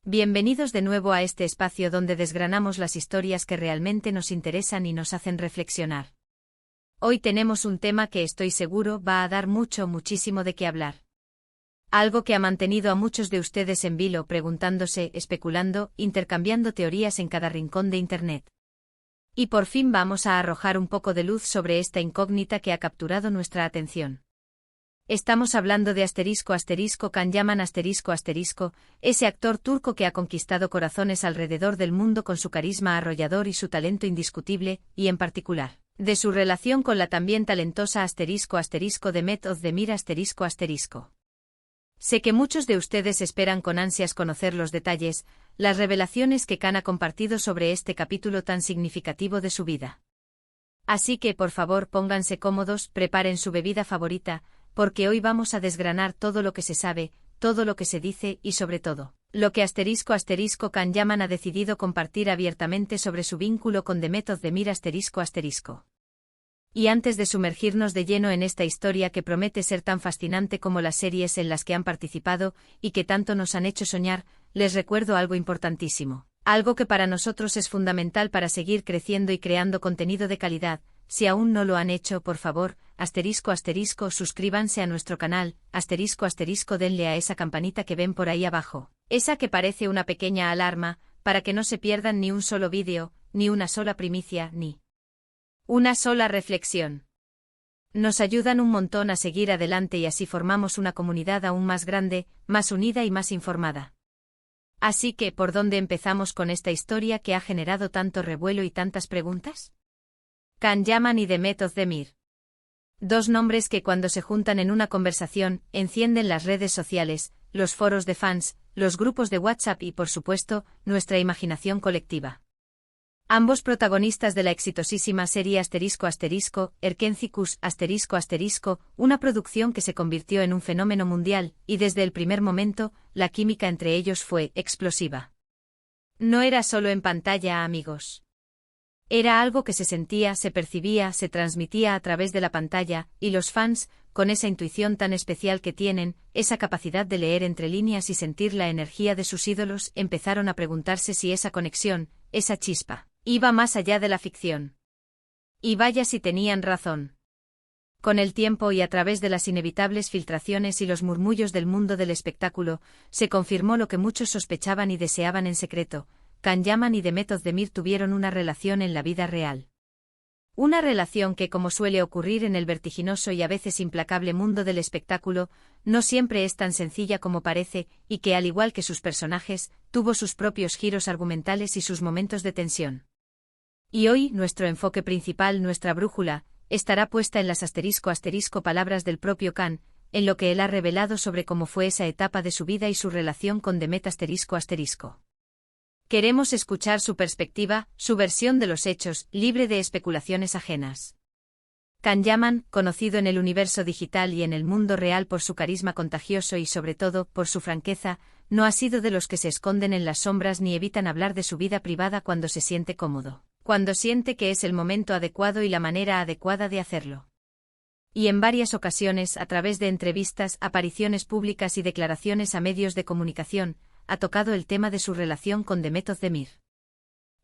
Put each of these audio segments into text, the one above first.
Bienvenidos de nuevo a este espacio donde desgranamos las historias que realmente nos interesan y nos hacen reflexionar. Hoy tenemos un tema que estoy seguro va a dar muchísimo de qué hablar. Algo que ha mantenido a muchos de ustedes en vilo preguntándose, especulando, intercambiando teorías en cada rincón de Internet. Y por fin vamos a arrojar un poco de luz sobre esta incógnita que ha capturado nuestra atención. Estamos hablando de Can Yaman ***, ese actor turco que ha conquistado corazones alrededor del mundo con su carisma arrollador y su talento indiscutible, y en particular, de su relación con la también talentosa ***Demet Özdemir ***. Sé que muchos de ustedes esperan con ansias conocer los detalles, las revelaciones que Can ha compartido sobre este capítulo tan significativo de su vida. Así que por favor pónganse cómodos, preparen su bebida favorita, porque hoy vamos a desgranar todo lo que se sabe, todo lo que se dice y sobre todo, lo que Can Yaman ha decidido compartir abiertamente sobre su vínculo con Demet Özdemir ***. Y antes de sumergirnos de lleno en esta historia que promete ser tan fascinante como las series en las que han participado y que tanto nos han hecho soñar, les recuerdo algo importantísimo, algo que para nosotros es fundamental para seguir creciendo y creando contenido de calidad. Si aún no lo han hecho, por favor, suscríbanse a nuestro canal, denle a esa campanita que ven por ahí abajo, esa que parece una pequeña alarma, para que no se pierdan ni un solo vídeo, ni una sola primicia, ni una sola reflexión. Nos ayudan un montón a seguir adelante y así formamos una comunidad aún más grande, más unida y más informada. Así que, ¿por dónde empezamos con esta historia que ha generado tanto revuelo y tantas preguntas? Can Yaman y Demet Özdemir. Dos nombres que cuando se juntan en una conversación, encienden las redes sociales, los foros de fans, los grupos de WhatsApp y por supuesto, nuestra imaginación colectiva. Ambos protagonistas de la exitosísima serie Erkencicus ***, una producción que se convirtió en un fenómeno mundial, y desde el primer momento, la química entre ellos fue explosiva. No era solo en pantalla, amigos. Era algo que se sentía, se percibía, se transmitía a través de la pantalla, y los fans, con esa intuición tan especial que tienen, esa capacidad de leer entre líneas y sentir la energía de sus ídolos, empezaron a preguntarse si esa conexión, esa chispa, iba más allá de la ficción. Y vaya si tenían razón. Con el tiempo y a través de las inevitables filtraciones y los murmullos del mundo del espectáculo, se confirmó lo que muchos sospechaban y deseaban en secreto: Can Yaman y Demet Özdemir tuvieron una relación en la vida real. Una relación que, como suele ocurrir en el vertiginoso y a veces implacable mundo del espectáculo, no siempre es tan sencilla como parece, y que, al igual que sus personajes, tuvo sus propios giros argumentales y sus momentos de tensión. Y hoy, nuestro enfoque principal, nuestra brújula, estará puesta en las palabras del propio Can, en lo que él ha revelado sobre cómo fue esa etapa de su vida y su relación con Demet ***. Queremos escuchar su perspectiva, su versión de los hechos, libre de especulaciones ajenas. Can Yaman, conocido en el universo digital y en el mundo real por su carisma contagioso y sobre todo por su franqueza, no ha sido de los que se esconden en las sombras ni evitan hablar de su vida privada cuando se siente cómodo, cuando siente que es el momento adecuado y la manera adecuada de hacerlo. Y en varias ocasiones, a través de entrevistas, apariciones públicas y declaraciones a medios de comunicación, ha tocado el tema de su relación con Demet Özdemir.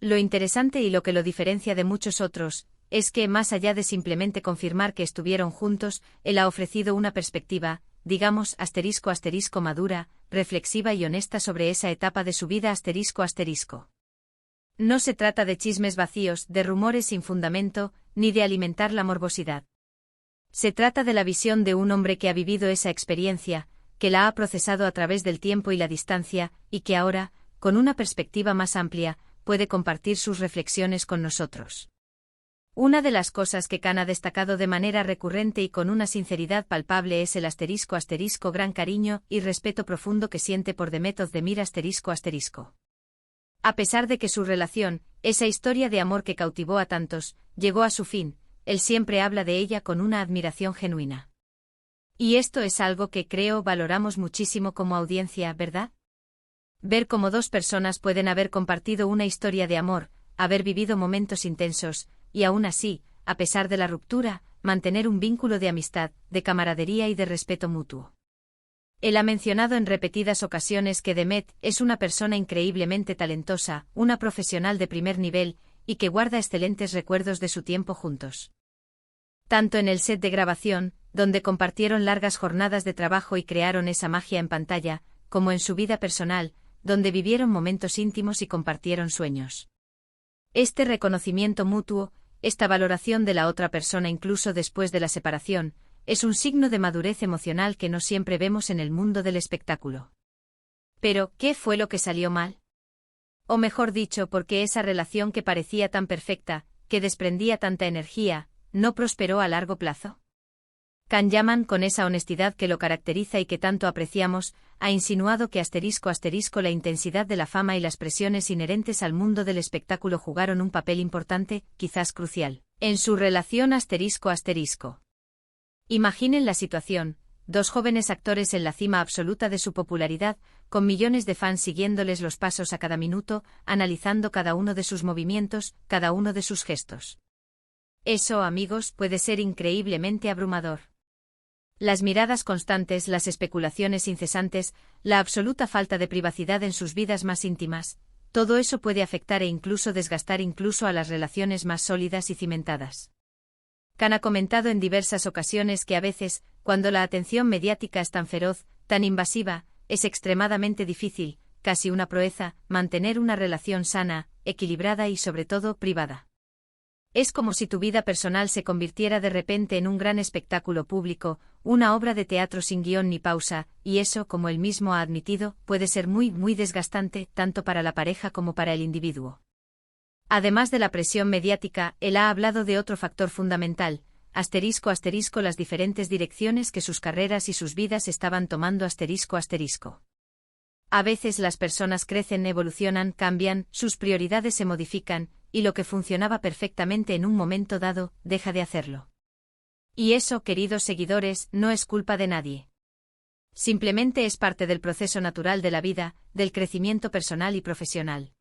Lo interesante y lo que lo diferencia de muchos otros, es que, más allá de simplemente confirmar que estuvieron juntos, él ha ofrecido una perspectiva, digamos, madura, reflexiva y honesta sobre esa etapa de su vida No se trata de chismes vacíos, de rumores sin fundamento, ni de alimentar la morbosidad. Se trata de la visión de un hombre que ha vivido esa experiencia, que la ha procesado a través del tiempo y la distancia, y que ahora, con una perspectiva más amplia, puede compartir sus reflexiones con nosotros. Una de las cosas que Can ha destacado de manera recurrente y con una sinceridad palpable es el gran cariño y respeto profundo que siente por Demet Özdemir A pesar de que su relación, esa historia de amor que cautivó a tantos, llegó a su fin, él siempre habla de ella con una admiración genuina. Y esto es algo que creo valoramos muchísimo como audiencia, ¿verdad? Ver cómo dos personas pueden haber compartido una historia de amor, haber vivido momentos intensos, y aún así, a pesar de la ruptura, mantener un vínculo de amistad, de camaradería y de respeto mutuo. Él ha mencionado en repetidas ocasiones que Demet es una persona increíblemente talentosa, una profesional de primer nivel, y que guarda excelentes recuerdos de su tiempo juntos. Tanto en el set de grabación, donde compartieron largas jornadas de trabajo y crearon esa magia en pantalla, como en su vida personal, donde vivieron momentos íntimos y compartieron sueños. Este reconocimiento mutuo, esta valoración de la otra persona incluso después de la separación, es un signo de madurez emocional que no siempre vemos en el mundo del espectáculo. Pero, ¿qué fue lo que salió mal? O mejor dicho, ¿por qué esa relación que parecía tan perfecta, que desprendía tanta energía, no prosperó a largo plazo? Can Yaman, con esa honestidad que lo caracteriza y que tanto apreciamos, ha insinuado que *** la intensidad de la fama y las presiones inherentes al mundo del espectáculo jugaron un papel importante, quizás crucial, en su relación ***. Imaginen la situación: dos jóvenes actores en la cima absoluta de su popularidad, con millones de fans siguiéndoles los pasos a cada minuto, analizando cada uno de sus movimientos, cada uno de sus gestos. Eso, amigos, puede ser increíblemente abrumador. Las miradas constantes, las especulaciones incesantes, la absoluta falta de privacidad en sus vidas más íntimas, todo eso puede afectar e incluso desgastar incluso a las relaciones más sólidas y cimentadas. Can ha comentado en diversas ocasiones que a veces, cuando la atención mediática es tan feroz, tan invasiva, es extremadamente difícil, casi una proeza, mantener una relación sana, equilibrada y sobre todo privada. Es como si tu vida personal se convirtiera de repente en un gran espectáculo público, una obra de teatro sin guión ni pausa, y eso, como él mismo ha admitido, puede ser muy desgastante, tanto para la pareja como para el individuo. Además de la presión mediática, él ha hablado de otro factor fundamental, ***, las diferentes direcciones que sus carreras y sus vidas estaban tomando ***. A veces las personas crecen, evolucionan, cambian, sus prioridades se modifican, y lo que funcionaba perfectamente en un momento dado, deja de hacerlo. Y eso, queridos seguidores, no es culpa de nadie. Simplemente es parte del proceso natural de la vida, del crecimiento personal y profesional.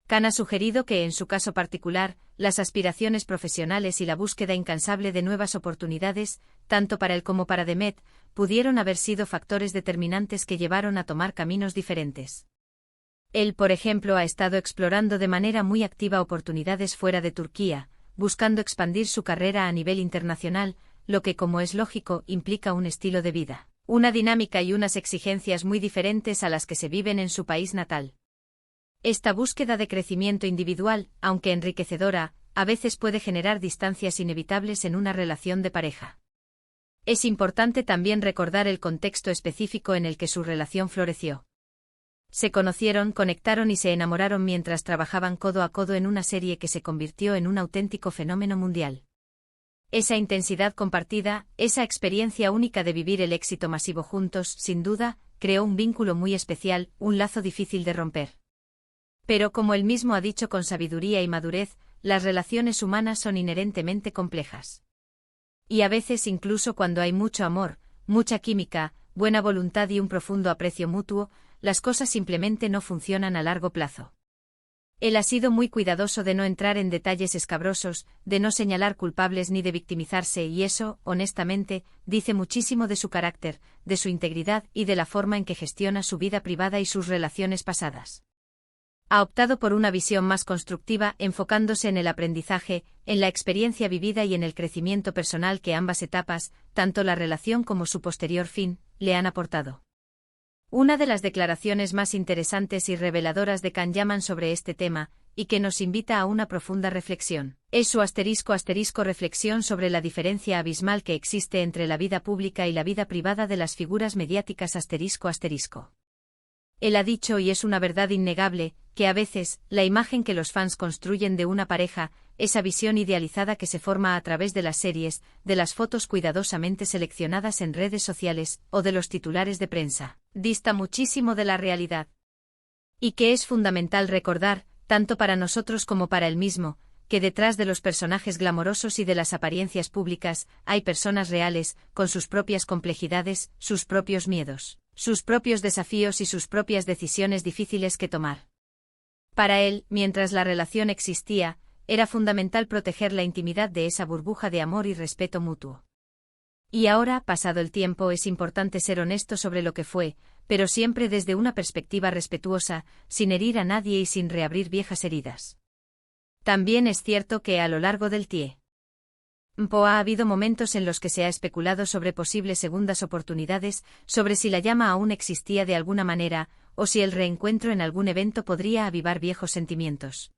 Can ha sugerido que, en su caso particular, las aspiraciones profesionales y la búsqueda incansable de nuevas oportunidades, tanto para él como para Demet, pudieron haber sido factores determinantes que llevaron a tomar caminos diferentes. Él, por ejemplo, ha estado explorando de manera muy activa oportunidades fuera de Turquía, buscando expandir su carrera a nivel internacional, lo que, como es lógico, implica un estilo de vida, una dinámica y unas exigencias muy diferentes a las que se viven en su país natal. Esta búsqueda de crecimiento individual, aunque enriquecedora, a veces puede generar distancias inevitables en una relación de pareja. Es importante también recordar el contexto específico en el que su relación floreció. Se conocieron, conectaron y se enamoraron mientras trabajaban codo a codo en una serie que se convirtió en un auténtico fenómeno mundial. Esa intensidad compartida, esa experiencia única de vivir el éxito masivo juntos, sin duda, creó un vínculo muy especial, un lazo difícil de romper. Pero, como él mismo ha dicho con sabiduría y madurez, las relaciones humanas son inherentemente complejas. Y a veces, incluso cuando hay mucho amor, mucha química, buena voluntad y un profundo aprecio mutuo, las cosas simplemente no funcionan a largo plazo. Él ha sido muy cuidadoso de no entrar en detalles escabrosos, de no señalar culpables ni de victimizarse, y eso, honestamente, dice muchísimo de su carácter, de su integridad y de la forma en que gestiona su vida privada y sus relaciones pasadas. Ha optado por una visión más constructiva, enfocándose en el aprendizaje, en la experiencia vivida y en el crecimiento personal que ambas etapas, tanto la relación como su posterior fin, le han aportado. Una de las declaraciones más interesantes y reveladoras de Can Yaman sobre este tema, y que nos invita a una profunda reflexión, es su *** reflexión sobre la diferencia abismal que existe entre la vida pública y la vida privada de las figuras mediáticas ***. Él ha dicho, y es una verdad innegable, que a veces, la imagen que los fans construyen de una pareja, esa visión idealizada que se forma a través de las series, de las fotos cuidadosamente seleccionadas en redes sociales, o de los titulares de prensa, dista muchísimo de la realidad. Y que es fundamental recordar, tanto para nosotros como para él mismo, que detrás de los personajes glamorosos y de las apariencias públicas, hay personas reales, con sus propias complejidades, sus propios miedos, sus propios desafíos y sus propias decisiones difíciles que tomar. Para él, mientras la relación existía, era fundamental proteger la intimidad de esa burbuja de amor y respeto mutuo. Y ahora, pasado el tiempo, es importante ser honesto sobre lo que fue, pero siempre desde una perspectiva respetuosa, sin herir a nadie y sin reabrir viejas heridas. También es cierto que a lo largo del tiempo ha habido momentos en los que se ha especulado sobre posibles segundas oportunidades, sobre si la llama aún existía de alguna manera, o si el reencuentro en algún evento podría avivar viejos sentimientos.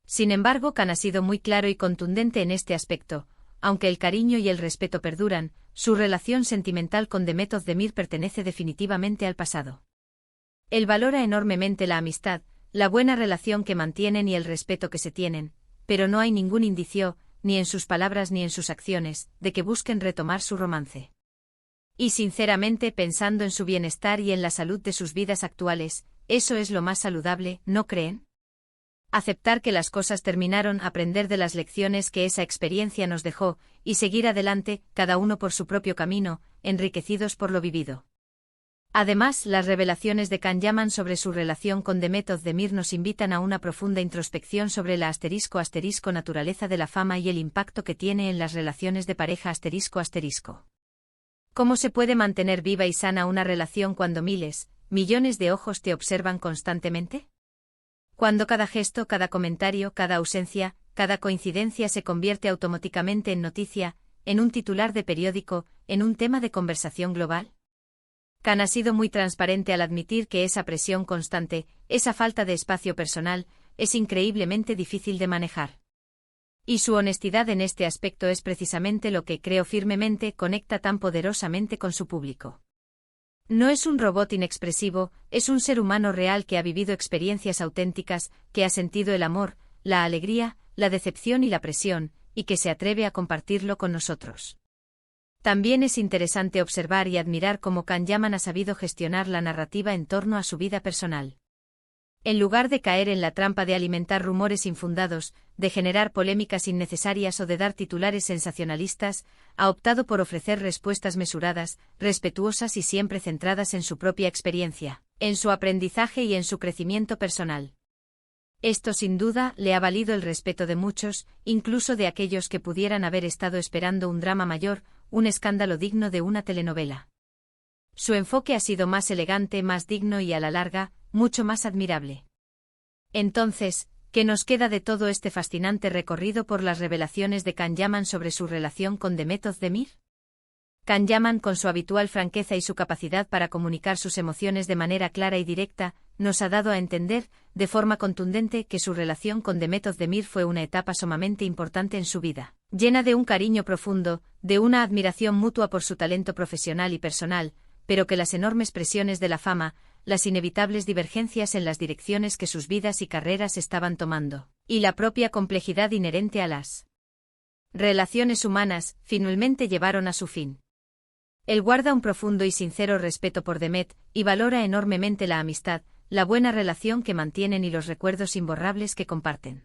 Sin embargo, Khan ha sido muy claro y contundente en este aspecto. Aunque el cariño y el respeto perduran, su relación sentimental con Demet Özdemir pertenece definitivamente al pasado. Él valora enormemente la amistad, la buena relación que mantienen y el respeto que se tienen, pero no hay ningún indicio, ni en sus palabras ni en sus acciones, de que busquen retomar su romance. Y sinceramente, pensando en su bienestar y en la salud de sus vidas actuales, eso es lo más saludable, ¿no creen? Aceptar que las cosas terminaron, aprender de las lecciones que esa experiencia nos dejó, y seguir adelante, cada uno por su propio camino, enriquecidos por lo vivido. Además, las revelaciones de Can Yaman sobre su relación con Demet Özdemir nos invitan a una profunda introspección sobre la *** naturaleza de la fama y el impacto que tiene en las relaciones de pareja ***. ¿Cómo se puede mantener viva y sana una relación cuando miles, millones de ojos te observan constantemente? Cuando cada gesto, cada comentario, cada ausencia, cada coincidencia se convierte automáticamente en noticia, en un titular de periódico, en un tema de conversación global. Khan ha sido muy transparente al admitir que esa presión constante, esa falta de espacio personal, es increíblemente difícil de manejar. Y su honestidad en este aspecto es precisamente lo que, creo firmemente, conecta tan poderosamente con su público. No es un robot inexpresivo, es un ser humano real que ha vivido experiencias auténticas, que ha sentido el amor, la alegría, la decepción y la presión, y que se atreve a compartirlo con nosotros. También es interesante observar y admirar cómo Can Yaman ha sabido gestionar la narrativa en torno a su vida personal. En lugar de caer en la trampa de alimentar rumores infundados, de generar polémicas innecesarias o de dar titulares sensacionalistas, ha optado por ofrecer respuestas mesuradas, respetuosas y siempre centradas en su propia experiencia, en su aprendizaje y en su crecimiento personal. Esto sin duda le ha valido el respeto de muchos, incluso de aquellos que pudieran haber estado esperando un drama mayor, un escándalo digno de una telenovela. Su enfoque ha sido más elegante, más digno y a la larga, mucho más admirable. Entonces, ¿qué nos queda de todo este fascinante recorrido por las revelaciones de Can Yaman sobre su relación con Demet Özdemir? Can Yaman, con su habitual franqueza y su capacidad para comunicar sus emociones de manera clara y directa, nos ha dado a entender, de forma contundente, que su relación con Demet Özdemir fue una etapa sumamente importante en su vida, llena de un cariño profundo, de una admiración mutua por su talento profesional y personal, pero que las enormes presiones de la fama, las inevitables divergencias en las direcciones que sus vidas y carreras estaban tomando, y la propia complejidad inherente a las relaciones humanas, finalmente llevaron a su fin. Él guarda un profundo y sincero respeto por Demet, y valora enormemente la amistad, la buena relación que mantienen y los recuerdos imborrables que comparten.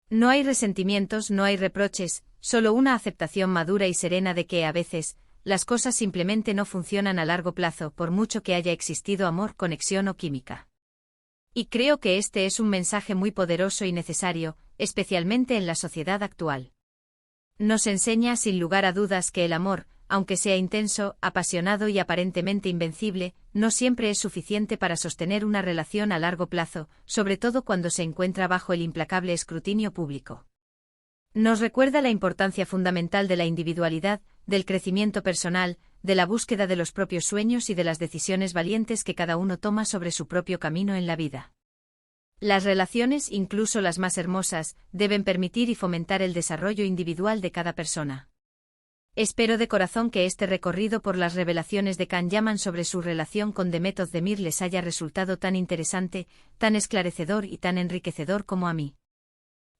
No hay resentimientos, no hay reproches, solo una aceptación madura y serena de que, a veces, las cosas simplemente no funcionan a largo plazo por mucho que haya existido amor, conexión o química. Y creo que este es un mensaje muy poderoso y necesario, especialmente en la sociedad actual. Nos enseña sin lugar a dudas que el amor, aunque sea intenso, apasionado y aparentemente invencible, no siempre es suficiente para sostener una relación a largo plazo, sobre todo cuando se encuentra bajo el implacable escrutinio público. Nos recuerda la importancia fundamental de la individualidad, del crecimiento personal, de la búsqueda de los propios sueños y de las decisiones valientes que cada uno toma sobre su propio camino en la vida. Las relaciones, incluso las más hermosas, deben permitir y fomentar el desarrollo individual de cada persona. Espero de corazón que este recorrido por las revelaciones de Can Yaman sobre su relación con Demet Özdemir les haya resultado tan interesante, tan esclarecedor y tan enriquecedor como a mí.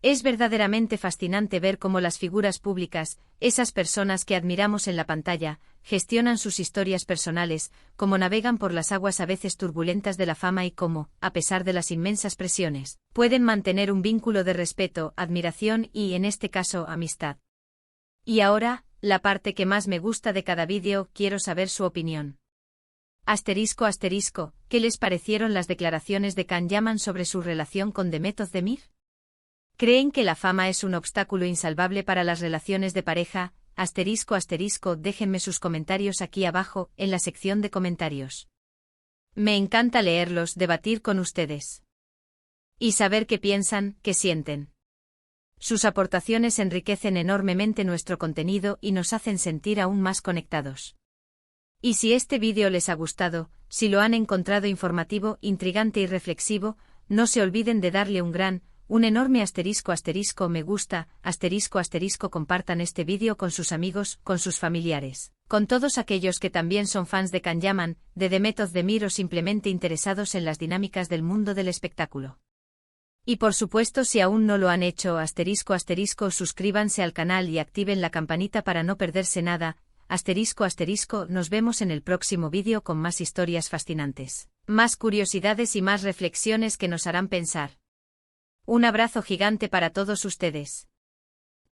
Es verdaderamente fascinante ver cómo las figuras públicas, esas personas que admiramos en la pantalla, gestionan sus historias personales, cómo navegan por las aguas a veces turbulentas de la fama y cómo, a pesar de las inmensas presiones, pueden mantener un vínculo de respeto, admiración y, en este caso, amistad. Y ahora, la parte que más me gusta de cada vídeo, quiero saber su opinión. ***, ¿qué les parecieron las declaraciones de Can Yaman sobre su relación con Demet Özdemir? ¿Creen que la fama es un obstáculo insalvable para las relaciones de pareja, déjenme sus comentarios aquí abajo, en la sección de comentarios. Me encanta leerlos, debatir con ustedes. Y saber qué piensan, qué sienten. Sus aportaciones enriquecen enormemente nuestro contenido y nos hacen sentir aún más conectados. Y si este vídeo les ha gustado, si lo han encontrado informativo, intrigante y reflexivo, no se olviden de darle un enorme me gusta, compartan este vídeo con sus amigos, con sus familiares, con todos aquellos que también son fans de Kanyaman, de The Method de Mir o simplemente interesados en las dinámicas del mundo del espectáculo. Y por supuesto, si aún no lo han hecho, suscríbanse al canal y activen la campanita para no perderse nada. Nos vemos en el próximo vídeo con más historias fascinantes, más curiosidades y más reflexiones que nos harán pensar. Un abrazo gigante para todos ustedes.